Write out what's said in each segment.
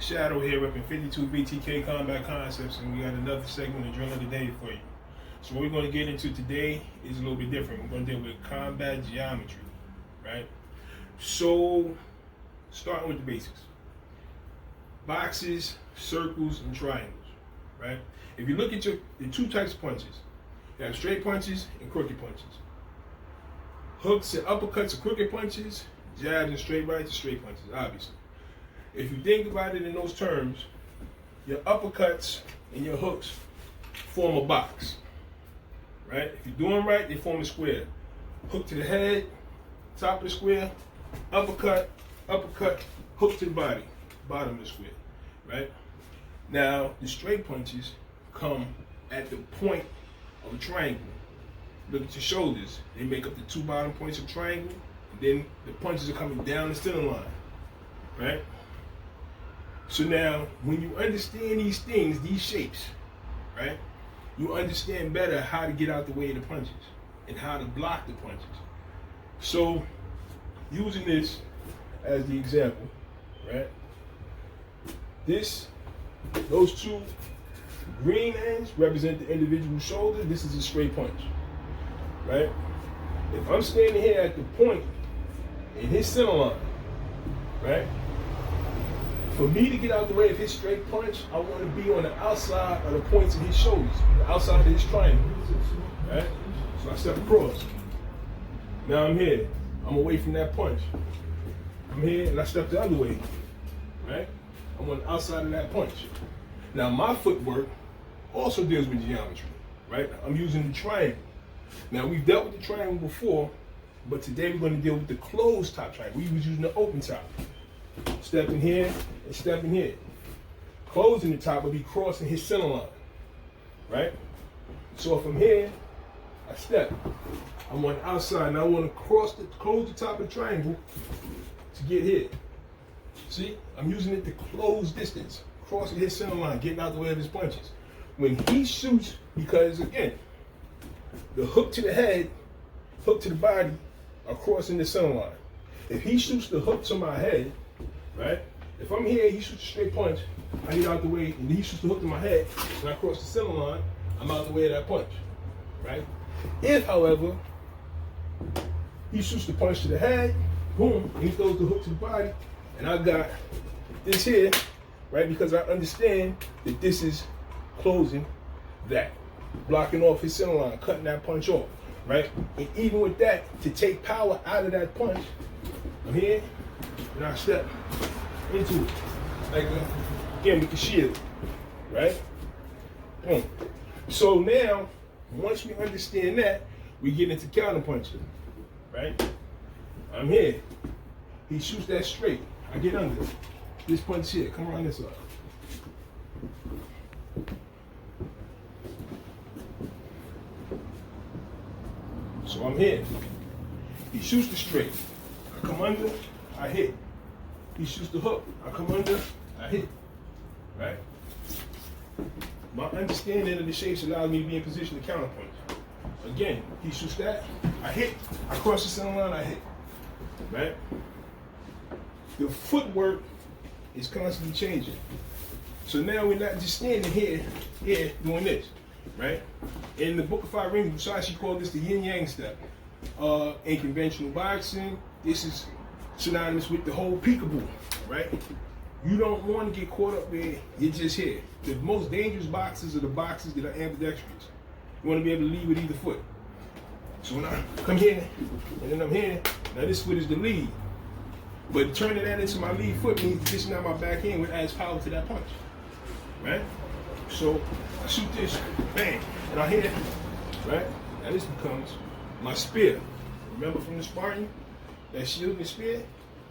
Shadow here, repping 52 BTK Combat Concepts, and we got another segment of Drill of the Day for you. So what we're going to get into today is a little bit different. We're going to deal with combat geometry, right? So, starting with the basics. Boxes, circles, and triangles, right? If you look at the two types of punches, you have straight punches and crooked punches. Hooks and uppercuts are crooked punches, jabs and straight rights are straight punches, obviously. If you think about it in those terms, your uppercuts and your hooks form a box, right? If you do them right, they form a square. Hook to the head, top of the square, uppercut, hook to the body, bottom of the square, right? Now, the straight punches come at the point of a triangle. Look at your shoulders. They make up the two bottom points of a triangle, and then the punches are coming down the center line, right? So now, when you understand these things, these shapes, right, you understand better how to get out the way of the punches and how to block the punches. So, using this as the example, right, those two green ends represent the individual shoulder. This is a straight punch, right? If I'm standing here at the point in his center line, right, for me to get out the way of his straight punch, I want to be on the outside of the points of his shoulders, the outside of his triangle, right? So I step across. Now I'm here. I'm away from that punch. I'm here and I step the other way, right? I'm on the outside of that punch. Now my footwork also deals with geometry, right? I'm using the triangle. Now we've dealt with the triangle before, but today we're going to deal with the closed top triangle. We was using the open top. Stepping here and stepping here. Closing the top would be crossing his center line, right? So if I'm here, I step. I'm on the outside and I want to close the top of the triangle to get here. See, I'm using it to close distance, crossing his center line, getting out the way of his punches. When he shoots, because again, the hook to the head, hook to the body are crossing the center line. If he shoots the hook to my head, right? If I'm here, he shoots a straight punch, I get out the way, and he shoots the hook to my head, and I cross the center line, I'm out the way of that punch, right? If, however, he shoots the punch to the head, boom, and he throws the hook to the body, and I got this here, right? Because I understand that this is closing that, blocking off his center line, cutting that punch off, right? And even with that, to take power out of that punch, I'm here, and I step into it, like again with the shield, right? Boom. So now, once we understand that, we get into counter punching, right? I'm here. He shoots that straight. I get under this punch here. Come around this side. So I'm here. He shoots the straight. I come under. I hit. He shoots the hook. I come under, I hit. Right? My understanding of the shapes allows me to be in position to counterpunch. Again, he shoots that, I hit. I cross the center line, I hit. Right? The footwork is constantly changing. So now we're not just standing here doing this. Right? In the Book of Five Rings, Musashi called this the yin-yang step. In conventional boxing, this is synonymous with the whole peekaboo, right? You don't want to get caught up where you're just here. The most dangerous boxes are the boxes that are ambidextrous. You want to be able to lead with either foot. So when I come here, and then I'm here, now this foot is the lead. But turning that into my lead foot means positioning out my back hand, which adds power to that punch, right? So I shoot this, bang, and I hit, right? Now this becomes my spear. Remember from the Spartan? That shield and spear,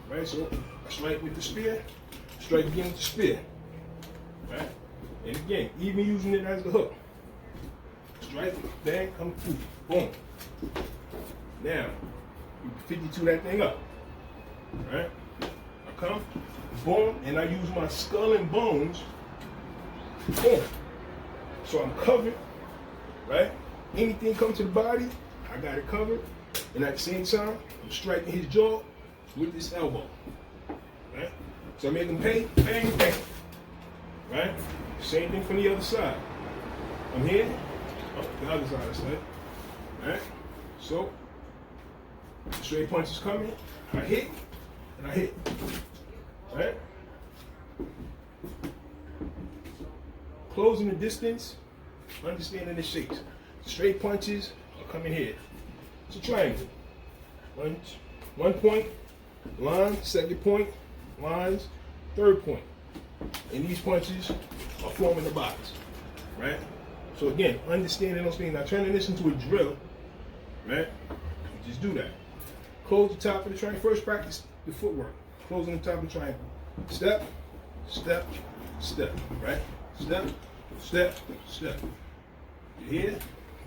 right? So I strike with the spear, strike again with the spear, right? And again, even using it as the hook. Strike, bang, come through, boom. Now, you 52 that thing up, right? I come, boom, and I use my skull and bones, boom. So I'm covered, right? Anything come to the body, I got it covered. And at the same time, I'm striking his jaw with this elbow, right? So I make him pay, bang, bang. right? Same thing from the other side. I'm here, oh, the other side is that, right? So, straight punch is coming, I hit, and I hit, right? Closing the distance, understanding the shapes. Straight punches are coming here. It's a triangle. One point, line, second point, lines, third point. And these punches are forming the box, right? So again, understanding those things. Now turning this into a drill, right? Just do that. Close the top of the triangle. First practice the footwork. Closing the top of the triangle. Step, step, step, right? Step, step, step. You're here, you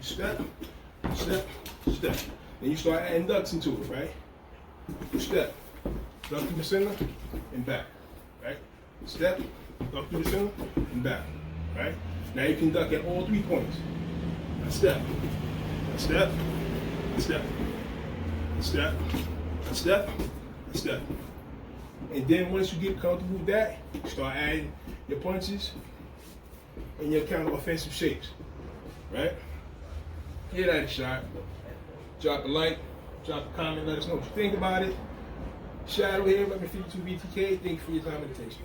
step, step, step. Then you start adding ducks into it, right? You step, duck through the center, and back, right? Step, duck through the center, and back, right? Now you can duck at all 3 points. A step, a step, a step, a step, a step, a step. And then once you get comfortable with that, you start adding your punches and your kind of offensive shapes, right? Give that a shot. Drop a like, drop a comment, let us know what you think about it. Shadow here, Reverend 52 BTK. Thank you for your time and attention.